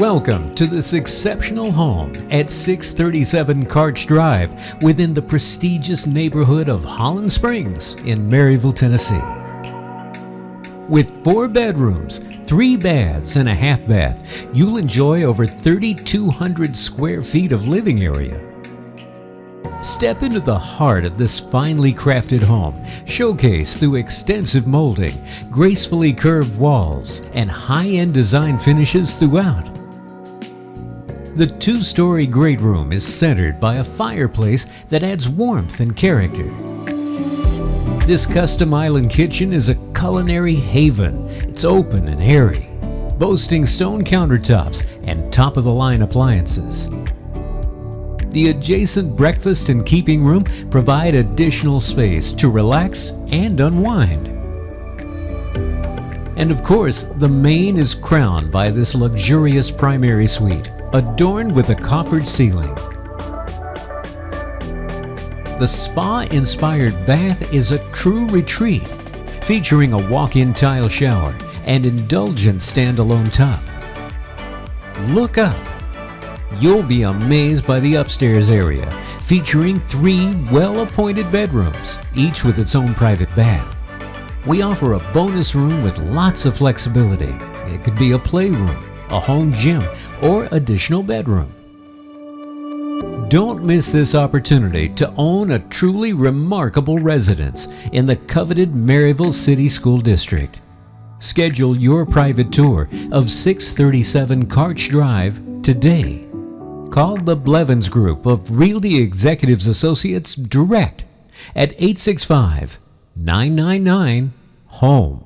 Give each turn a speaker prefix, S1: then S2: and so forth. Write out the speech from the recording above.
S1: Welcome to this exceptional home at 637 Karch Drive within the prestigious neighborhood of Holland Springs in Maryville, Tennessee. With 4 bedrooms, 3 baths, and a half bath, you'll enjoy over 3,200 square feet of living area. Step into the heart of this finely crafted home, showcased through extensive molding, gracefully curved walls, and high-end design finishes throughout. The 2-story great room is centered by a fireplace that adds warmth and character. This custom island kitchen is a culinary haven. It's open and airy, boasting stone countertops and top-of-the-line appliances. The adjacent breakfast and keeping room provide additional space to relax and unwind. And of course, the main is crowned by this luxurious primary suite, adorned with a coffered ceiling. The spa-inspired bath is a true retreat, featuring a walk-in tile shower and indulgent standalone tub. Look up. You'll be amazed by the upstairs area, featuring 3 well-appointed bedrooms, each with its own private bath. We offer a bonus room with lots of flexibility. It could be a playroom, a home gym, or additional bedroom. Don't miss this opportunity to own a truly remarkable residence in the coveted Maryville City School District. Schedule your private tour of 637 Karch Drive today. Call the Blevins Group of Realty Executives Associates direct at 865-999-HOME.